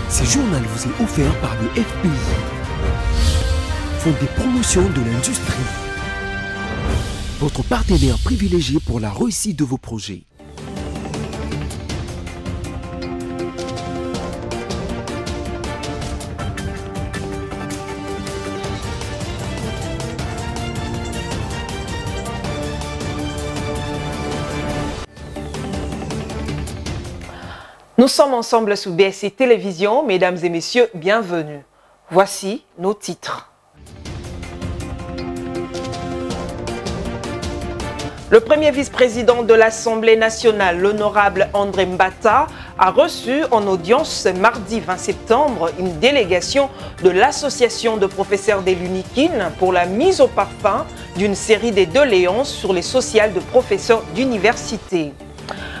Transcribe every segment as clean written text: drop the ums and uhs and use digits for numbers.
Ce journal vous est offert par le FPI, Fonds des promotions de l'industrie, votre partenaire privilégié pour la réussite de vos projets. Nous sommes ensemble sous BSC Télévision. Mesdames et messieurs, bienvenue. Voici nos titres. Le premier vice-président de l'Assemblée nationale, l'honorable André Mbata, a reçu en audience ce mardi 20 septembre une délégation de l'Association de professeurs des Lunikines pour la mise au parfum d'une série des doléances sur les sociales de professeurs d'université.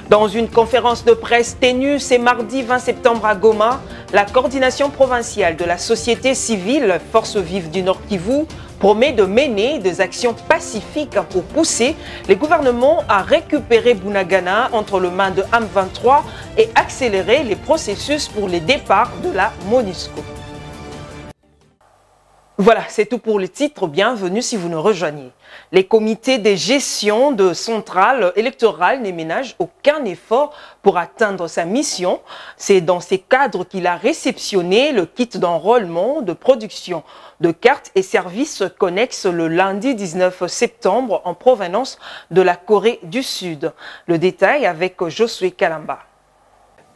Dans une conférence de presse tenue ce mardi 20 septembre à Goma, la coordination provinciale de la société civile Forces vives du Nord Kivu promet de mener des actions pacifiques pour pousser les gouvernements à récupérer Bunagana entre les mains de M23 et accélérer les processus pour les départs de la MONUSCO. Voilà, c'est tout pour le titre. Bienvenue si vous nous rejoignez. Les comités de gestion de centrales électorales ne ménagent aucun effort pour atteindre sa mission. C'est dans ces cadres qu'il a réceptionné le kit d'enrôlement de production de cartes et services connexes le lundi 19 septembre en provenance de la Corée du Sud. Le détail avec Josué Kalamba.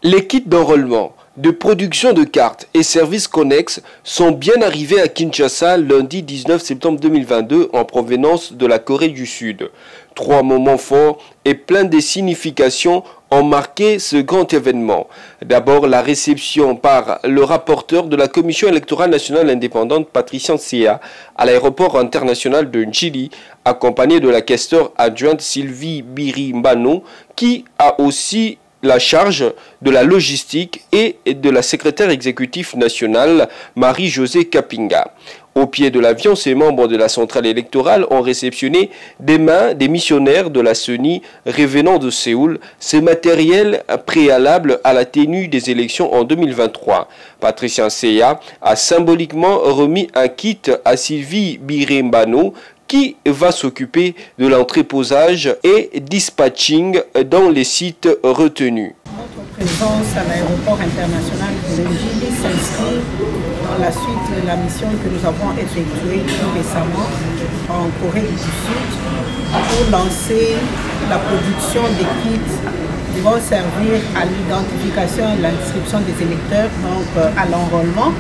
Les kits d'enrôlement, de production de cartes et services connexes sont bien arrivés à Kinshasa lundi 19 septembre 2022 en provenance de la Corée du Sud. 3 moments forts et pleins de significations ont marqué ce grand événement. D'abord, la réception par le rapporteur de la Commission électorale nationale indépendante, Patricia Nsea, à l'aéroport international de Njili, accompagné de la questeure adjointe Sylvie Birimbano, qui a aussi la charge de la logistique et de la secrétaire exécutive nationale Marie-Josée Kapinga. Au pied de l'avion, ces membres de la centrale électorale ont réceptionné des mains des missionnaires de la CENI revenant de Séoul, ces matériels préalables à la tenue des élections en 2023. Patricia Nsea a symboliquement remis un kit à Sylvie Birimbano, qui va s'occuper de l'entreposage et dispatching dans les sites retenus. Notre présence à l'aéroport international de Njili s'inscrit dans la suite de la mission que nous avons effectuée tout récemment en Corée du Sud pour lancer la production des kits qui vont servir à l'identification et l'inscription des électeurs, donc à l'enrôlement.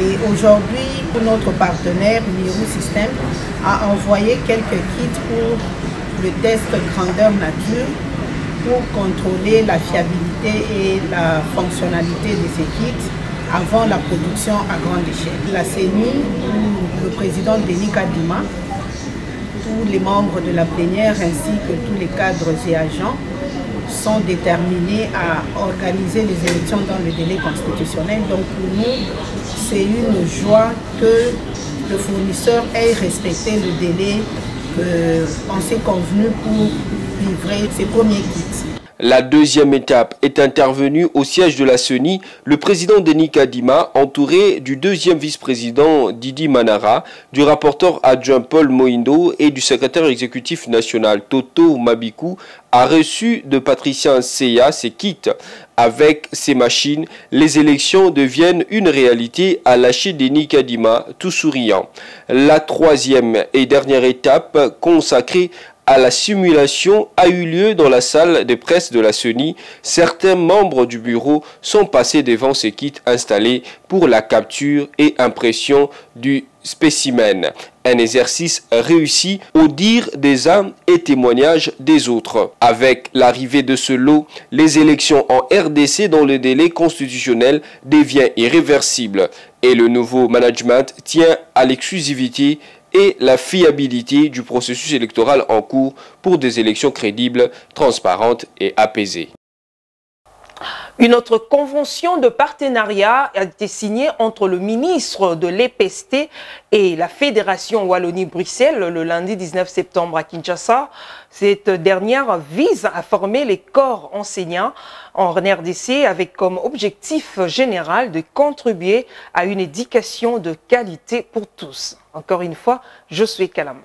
Et aujourd'hui, notre partenaire Miru System a envoyé quelques kits pour le test grandeur nature pour contrôler la fiabilité et la fonctionnalité de ces kits avant la production à grande échelle. La CENI, le président Denis Kadima, tous les membres de la plénière ainsi que tous les cadres et agents sont déterminés à organiser les élections dans le délai constitutionnel. Donc pour nous, c'est une joie que le fournisseur ait respecté le délai qu'on s'est convenu pour livrer ses premiers kits. La deuxième étape est intervenue au siège de la CENI, le président Denis Kadima, entouré du deuxième vice-président Didi Manara, du rapporteur adjoint Paul Moindo et du secrétaire exécutif national Toto Mabikou, a reçu de Patricia Nsea ses kits. Avec ces machines, les élections deviennent une réalité, a lâché Denis Kadima, tout souriant. La troisième et dernière étape, consacrée à la simulation, a eu lieu dans la salle de presse de la CENI. Certains membres du bureau sont passés devant ces kits installés pour la capture et impression du spécimen. Un exercice réussi au dire des uns et témoignages des autres. Avec l'arrivée de ce lot, les élections en RDC dans le délai constitutionnel deviennent irréversibles et le nouveau management tient à l'exclusivité et la fiabilité du processus électoral en cours pour des élections crédibles, transparentes et apaisées. Une autre convention de partenariat a été signée entre le ministre de l'EPST et la Fédération Wallonie-Bruxelles le lundi 19 septembre à Kinshasa. Cette dernière vise à former les corps enseignants en RDC avec comme objectif général de contribuer à une éducation de qualité pour tous. Encore une fois, Josué Kalamba.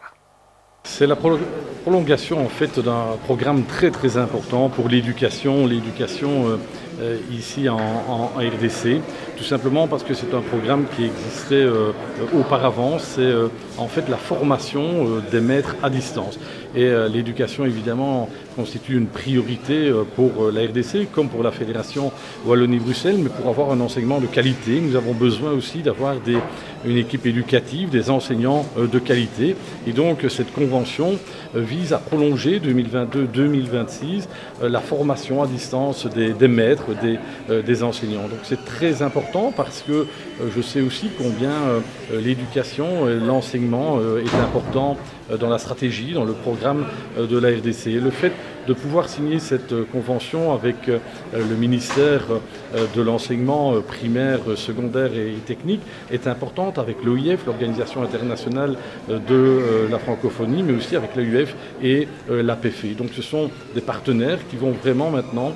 C'est la prolongation en fait d'un programme très important pour l'éducation ici en RDC, tout simplement parce que c'est un programme qui existait auparavant, c'est en fait la formation des maîtres à distance. Et l'éducation évidemment constitue une priorité pour la RDC comme pour la Fédération Wallonie-Bruxelles, mais pour avoir un enseignement de qualité, nous avons besoin aussi d'avoir une équipe éducative, des enseignants de qualité. Et donc cette convention vise à prolonger 2022-2026 la formation à distance des maîtres, des enseignants. Donc c'est très important parce que je sais aussi combien l'éducation et l'enseignement est important dans la stratégie, dans le programme de la RDC. Et le fait de pouvoir signer cette convention avec le ministère de l'enseignement primaire, secondaire et technique est importante avec l'OIF, l'Organisation internationale de la francophonie, mais aussi avec l'AUF et l'APF. Donc ce sont des partenaires qui vont vraiment maintenant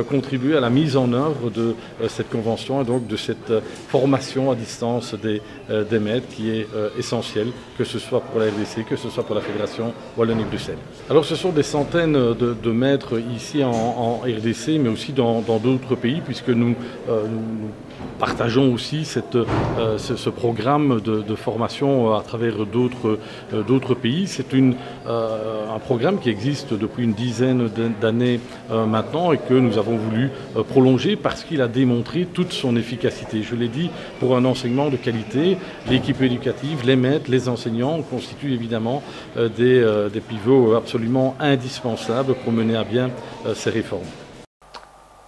contribuer à la mise en œuvre de cette convention et donc de cette formation à distance des maîtres qui est essentielle, que ce soit pour la RDC, que ce soit pour la Fédération Wallonie-Bruxelles. Alors ce sont des centaines de maîtres ici en RDC, mais aussi dans d'autres pays, puisque nous partageons aussi ce programme de formation à travers d'autres pays. C'est un programme qui existe depuis une dizaine d'années maintenant et que nous avons voulu prolonger parce qu'il a démontré toute son efficacité. Je l'ai dit, pour un enseignement de qualité, l'équipe éducative, les maîtres, les enseignants constituent évidemment des pivots absolument indispensables pour mener à bien ces réformes.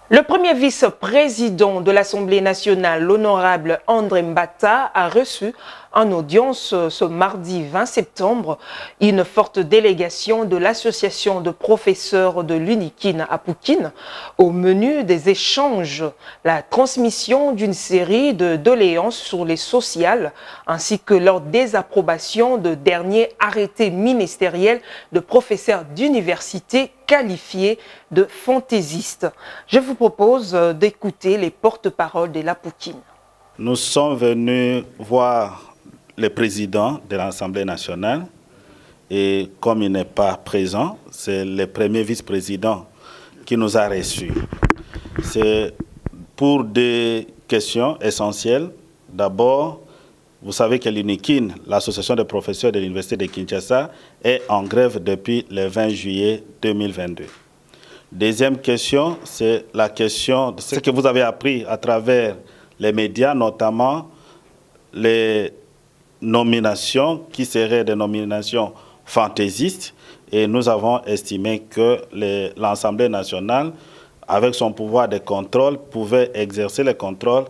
Le premier vice-président de l'Assemblée nationale, l'honorable André Mbata, a reçu en audience ce mardi 20 septembre une forte délégation de l'association de professeurs de l'UNIKIN à Poukine. Au menu des échanges, la transmission d'une série de doléances sur les sociales ainsi que leur désapprobation de derniers arrêtés ministériels de professeurs d'université qualifiés de fantaisistes. Je vous propose d'écouter les porte-paroles de la Poukine. Nous sommes venus voir le président de l'Assemblée nationale et comme il n'est pas présent, c'est le premier vice-président qui nous a reçus. C'est pour des questions essentielles. D'abord, vous savez que l'UNIKIN, l'association des professeurs de l'Université de Kinshasa, est en grève depuis le 20 juillet 2022. Deuxième question, c'est la question de ce que vous avez appris à travers les médias, notamment les nominations qui seraient des nominations fantaisistes. Et nous avons estimé que l'Assemblée nationale, avec son pouvoir de contrôle, pouvait exercer le contrôle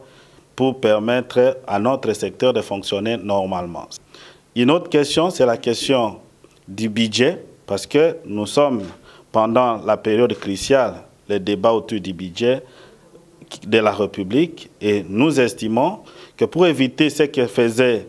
pour permettre à notre secteur de fonctionner normalement. Une autre question, c'est la question du budget, parce que nous sommes pendant la période cruciale, le débat autour du budget de la République, et nous estimons que pour éviter ce que faisaient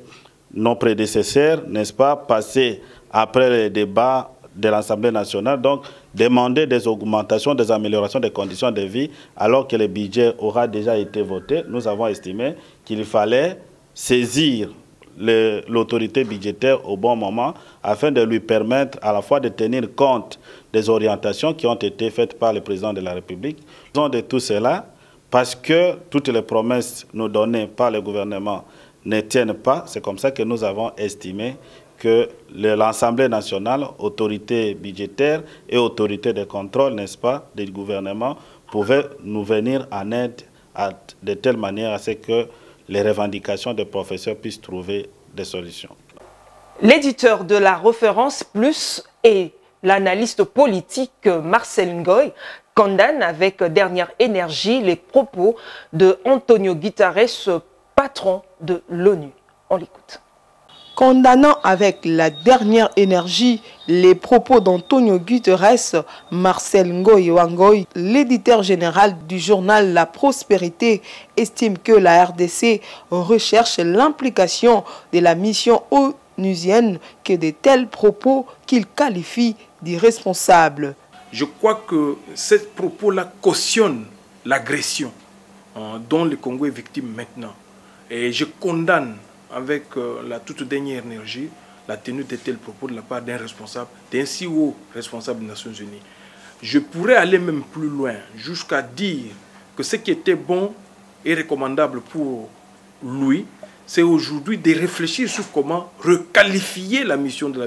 nos prédécesseurs, n'est-ce pas, passer après les débats de l'Assemblée nationale, donc demander des augmentations, des améliorations des conditions de vie, alors que le budget aura déjà été voté, nous avons estimé qu'il fallait saisir l'autorité budgétaire au bon moment afin de lui permettre à la fois de tenir compte des orientations qui ont été faites par le président de la République. Raison de tout cela, parce que toutes les promesses nous données par le gouvernement ne tiennent pas, c'est comme ça que nous avons estimé que l'Assemblée nationale, autorité budgétaire et autorité de contrôle, n'est-ce pas, du gouvernement, pouvait nous venir en aide de telle manière à ce que les revendications des professeurs puissent trouver des solutions. L'éditeur de la référence Plus et l'analyste politique Marcel Ngoy condamne avec dernière énergie les propos de Antonio Guterres, patron de l'ONU. On l'écoute. Condamnant avec la dernière énergie les propos d'Antonio Guterres, Marcel Ngoy Wangoy, l'éditeur général du journal La Prospérité, estime que la RDC recherche l'implication de la mission onusienne que de tels propos qu'il qualifie d'irresponsables. Je crois que ces propos-là cautionnent l'agression dont le Congo est victime maintenant. Et je condamne avec la toute dernière énergie la tenue de tels propos de la part d'un responsable, d'un si haut responsable des Nations Unies. Je pourrais aller même plus loin, jusqu'à dire que ce qui était bon et recommandable pour lui, c'est aujourd'hui de réfléchir sur comment requalifier la mission de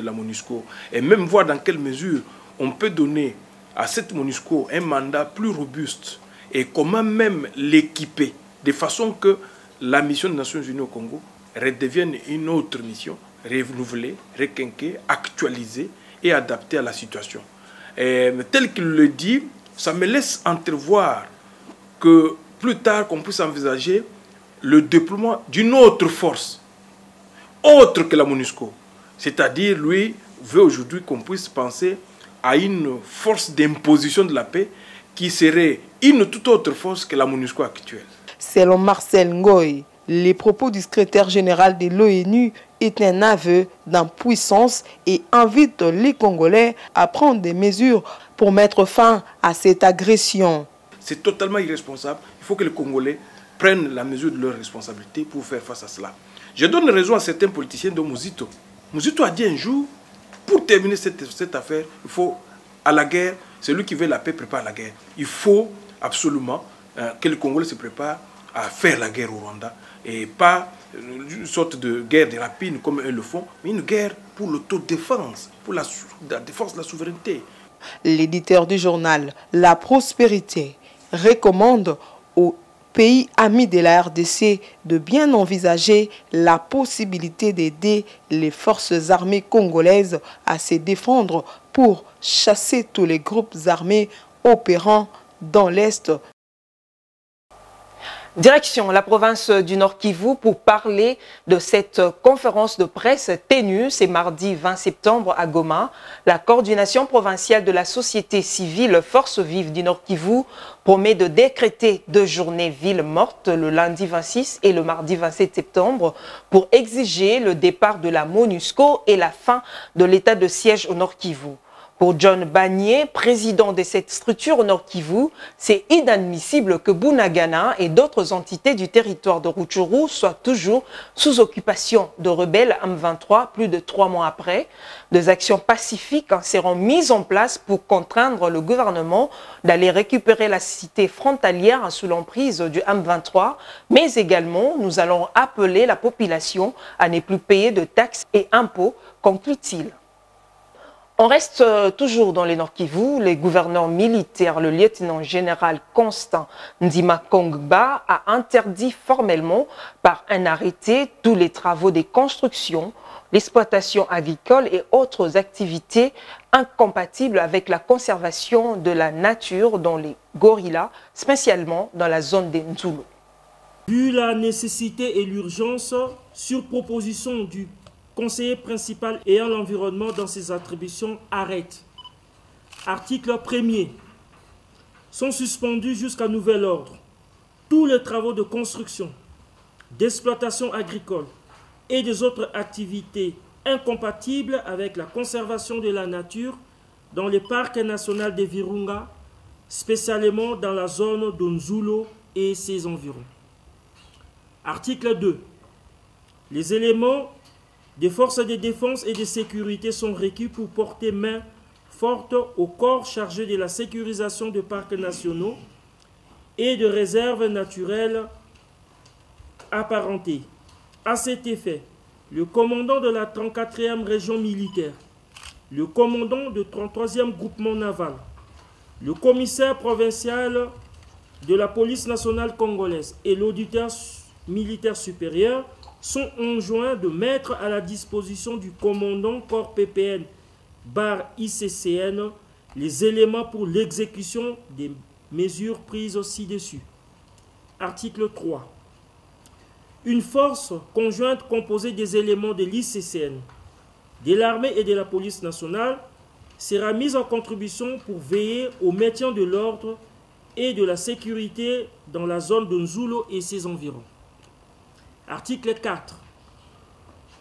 la MONUSCO et même voir dans quelle mesure on peut donner à cette MONUSCO un mandat plus robuste et comment même l'équiper de façon que la mission des Nations Unies au Congo redevienne une autre mission, renouvelée, requinquée, actualisée et adaptée à la situation. Et tel qu'il le dit, ça me laisse entrevoir que plus tard qu'on puisse envisager le déploiement d'une autre force, autre que la MONUSCO. C'est-à-dire, lui veut aujourd'hui qu'on puisse penser à une force d'imposition de la paix qui serait une toute autre force que la MONUSCO actuelle. Selon Marcel Ngoy, les propos du secrétaire général de l'ONU est un aveu d'impuissance et invite les Congolais à prendre des mesures pour mettre fin à cette agression. C'est totalement irresponsable. Il faut que les Congolais prennent la mesure de leur responsabilité pour faire face à cela. Je donne raison à certains politiciens de Mouzito. Mouzito a dit un jour, pour terminer cette affaire, il faut à la guerre, celui qui veut la paix prépare la guerre. Il faut absolument que les Congolais se préparent à faire la guerre au Rwanda et pas une sorte de guerre de rapine comme eux le font, mais une guerre pour l'autodéfense, pour la défense de la souveraineté. L'éditeur du journal La Prospérité recommande aux pays amis de la RDC de bien envisager la possibilité d'aider les forces armées congolaises à se défendre pour chasser tous les groupes armés opérant dans l'Est. Direction la province du Nord Kivu pour parler de cette conférence de presse tenue ce mardi 20 septembre à Goma. La coordination provinciale de la société civile Force Vive du Nord Kivu promet de décréter 2 journées villes mortes le lundi 26 et le mardi 27 septembre pour exiger le départ de la MONUSCO et la fin de l'état de siège au Nord Kivu. Pour John Bagné, président de cette structure au Nord Kivu, c'est inadmissible que Bunagana et d'autres entités du territoire de Rutshuru soient toujours sous occupation de rebelles M23 plus de 3 mois après. Des actions pacifiques seront mises en place pour contraindre le gouvernement d'aller récupérer la cité frontalière sous l'emprise du M23, mais également nous allons appeler la population à ne plus payer de taxes et impôts, conclut-il. On reste toujours dans les Nord Kivu. Le gouverneur militaire, le lieutenant-général Constant Ndima Kongba, a interdit formellement par un arrêté tous les travaux de construction, l'exploitation agricole et autres activités incompatibles avec la conservation de la nature dans les gorillas, spécialement dans la zone des Nzulu. Vu la nécessité et l'urgence, sur proposition du conseiller principal ayant l'environnement dans ses attributions arrête. Article 1er. Sont suspendus jusqu'à nouvel ordre tous les travaux de construction, d'exploitation agricole et des autres activités incompatibles avec la conservation de la nature dans le parc national de Virunga, spécialement dans la zone d'Onzulo et ses environs. Article 2. Les éléments des forces de défense et de sécurité sont requis pour porter main forte au corps chargé de la sécurisation de parcs nationaux et de réserves naturelles apparentées. À cet effet, le commandant de la 34e région militaire, le commandant du 33e groupement naval, le commissaire provincial de la police nationale congolaise et l'auditeur militaire supérieur sont enjoints de mettre à la disposition du commandant corps PPN /ICCN les éléments pour l'exécution des mesures prises ci-dessus. Article 3. une force conjointe composée des éléments de l'ICCN, de l'armée et de la police nationale sera mise en contribution pour veiller au maintien de l'ordre et de la sécurité dans la zone de Nzulo et ses environs. Article 4.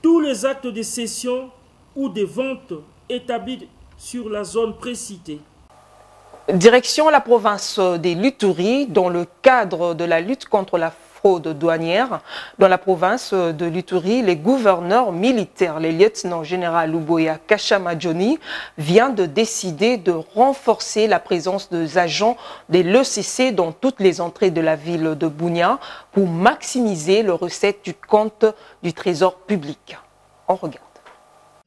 Tous les actes de cession ou de vente établis sur la zone précitée. Direction la province des Luturi, dans le cadre de la lutte contre la fraude douanière. Dans la province de Luturi, les gouverneurs militaires, les lieutenants généraux Luboya Kachama Johnny, vient de décider de renforcer la présence des agents de l'ECC dans toutes les entrées de la ville de Bunia pour maximiser les recettes du compte du trésor public. On regarde.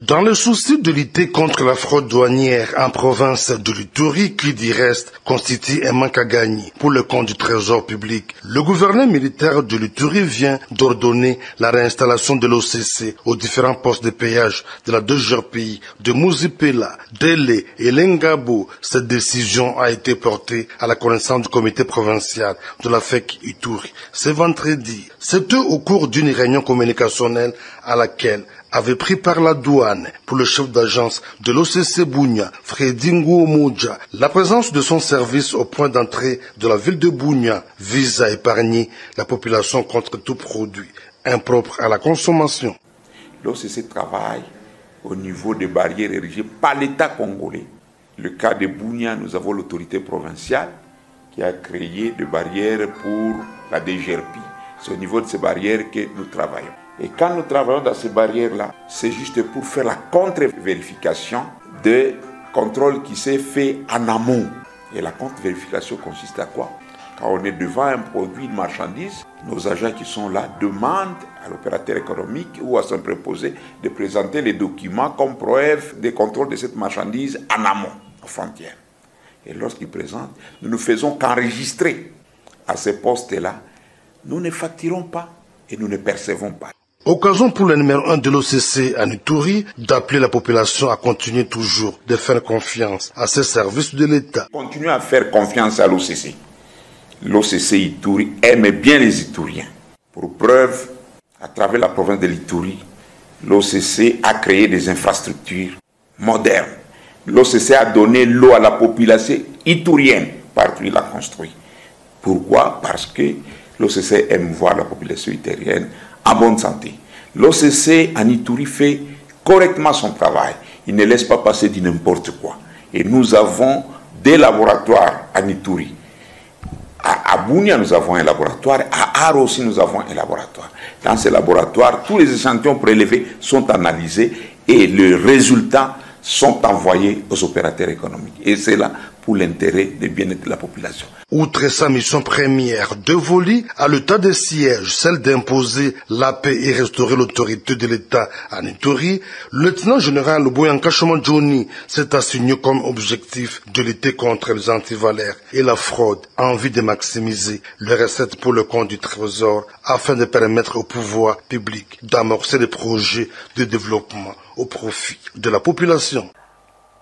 Dans le souci de lutter contre la fraude douanière en province de l'Ituri, qui dit reste constitue un manque à gagner pour le compte du trésor public, le gouverneur militaire de l'Ituri vient d'ordonner la réinstallation de l'OCC aux différents postes de péage de la DGRPI de Mouzipela, Délé et Lengabo. Cette décision a été portée à la connaissance du comité provincial de la FEC Ituri ce vendredi. C'était au cours d'une réunion communicationnelle à laquelle avait pris par la douane pour le chef d'agence de l'OCC Bunia, Fredingo Moja. La présence de son service au point d'entrée de la ville de Bunia vise à épargner la population contre tout produit impropre à la consommation. L'OCC travaille au niveau des barrières érigées par l'État congolais. Le cas de Bunia, nous avons l'autorité provinciale qui a créé des barrières pour la DGRPI. C'est au niveau de ces barrières que nous travaillons. Et quand nous travaillons dans ces barrières-là, c'est juste pour faire la contre-vérification des contrôles qui s'est fait en amont. Et la contre-vérification consiste à quoi? Quand on est devant un produit, une marchandise, nos agents qui sont là demandent à l'opérateur économique ou à son préposé de présenter les documents comme preuve des contrôles de cette marchandise en amont, aux frontières. Et lorsqu'ils présentent, nous ne faisons qu'enregistrer à ces postes-là. Nous ne facturons pas et nous ne percevons pas. Occasion pour le numéro 1 de l'OCC à Ituri d'appeler la population à continuer toujours de faire confiance à ces services de l'État. Continuez à faire confiance à l'OCC. L'OCC Ituri aime bien les Ituriens. Pour preuve, à travers la province de l'Ituri, l'OCC a créé des infrastructures modernes. L'OCC a donné l'eau à la population iturienne, partout il l'a construit. Pourquoi? Parce que l'OCC aime voir la population iturienne en bonne santé. L'OCC en Ituri fait correctement son travail. Il ne laisse pas passer du n'importe quoi. Et nous avons des laboratoires en Ituri. À Bunia, nous avons un laboratoire. À Aro aussi, nous avons un laboratoire. Dans ces laboratoires, tous les échantillons prélevés sont analysés et les résultats sont envoyés aux opérateurs économiques. Et c'est là pour l'intérêt du bien-être de la population. Outre sa mission première de voler à l'état de siège, celle d'imposer la paix et restaurer l'autorité de l'État en Ituri, le lieutenant général Luboya Kachama Johnny s'est assigné comme objectif de lutter contre les antivalaires et la fraude en vue de maximiser les recettes pour le compte du trésor afin de permettre au pouvoir public d'amorcer des projets de développement au profit de la population.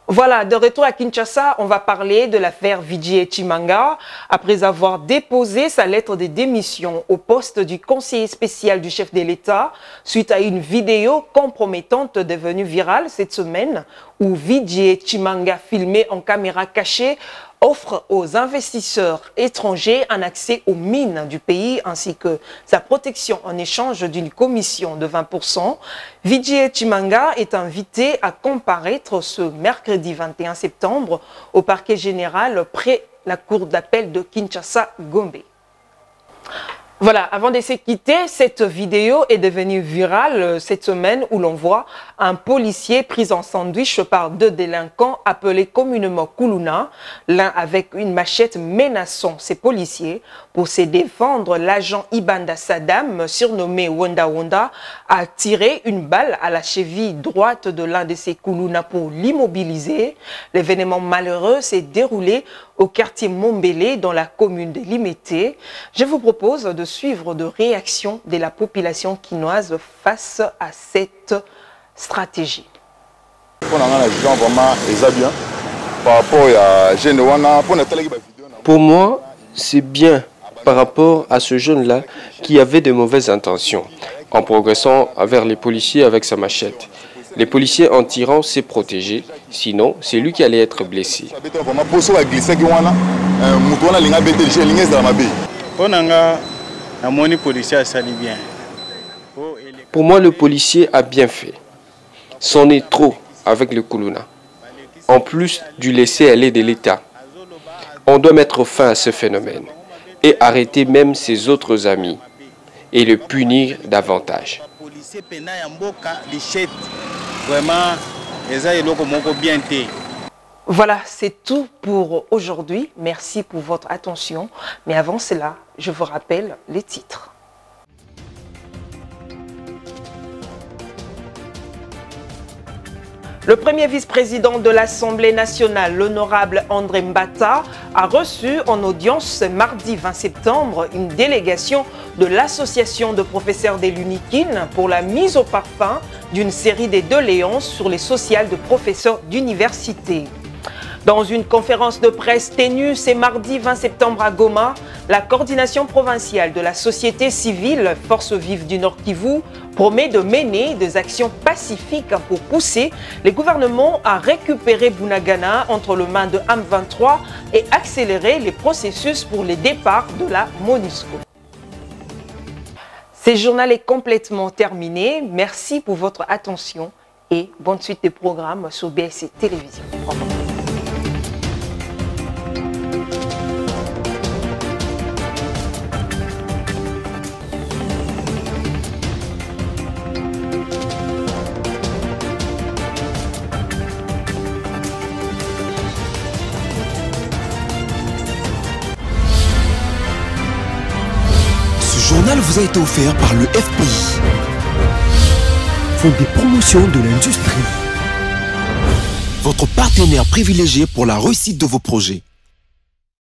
Voilà, de retour à Kinshasa, on va parler de l'affaire Vijay Chimanga. Après avoir déposé sa lettre de démission au poste du conseiller spécial du chef de l'État, suite à une vidéo compromettante devenue virale cette semaine, où Vijay Chimanga, filmé en caméra cachée, offre aux investisseurs étrangers un accès aux mines du pays ainsi que sa protection en échange d'une commission de 20%. Vijay Chimanga est invité à comparaître ce mercredi 21 septembre au parquet général près la cour d'appel de Kinshasa-Gombe. Voilà, avant de se quitter, cette vidéo est devenue virale cette semaine où l'on voit un policier pris en sandwich par deux délinquants appelés communément Kuluna, l'un avec une machette menaçant ses policiers. Pour se défendre, l'agent Ibanda Saddam, surnommé Wanda Wanda, a tiré une balle à la cheville droite de l'un de ces Kuluna pour l'immobiliser. L'événement malheureux s'est déroulé au quartier Mombele dans la commune de Limete. Je vous propose de suivre de réactions de la population quinoise face à cette stratégie. Pour moi, c'est bien par rapport à ce jeune-là qui avait de mauvaises intentions, en progressant vers les policiers avec sa machette. Les policiers en tirant s'est protégé, sinon c'est lui qui allait être blessé. Pour moi, le policier a bien fait. C'en est trop avec le Kuluna. En plus du laisser-aller de l'État. On doit mettre fin à ce phénomène et arrêter même ses autres amis et le punir davantage. Voilà, c'est tout pour aujourd'hui. Merci pour votre attention. Mais avant cela, je vous rappelle les titres. Le premier vice-président de l'Assemblée nationale, l'honorable André Mbata, a reçu en audience mardi 20 septembre une délégation de l'Association de professeurs de l'UNIKIN pour la mise au parfum d'une série de doléances sur les sociales de professeurs d'université. Dans une conférence de presse tenue ce mardi 20 septembre à Goma, la coordination provinciale de la société civile Force Vive du Nord Kivu promet de mener des actions pacifiques pour pousser les gouvernements à récupérer Bunagana entre les mains de M23 et accélérer les processus pour le départ de la MONUSCO. Ce journal est complètement terminé. Merci pour votre attention et bonne suite des programmes sur BSC Télévision. Au revoir. Ce journal vous a été offert par le FPI, Fonds des promotions de l'industrie, votre partenaire privilégié pour la réussite de vos projets.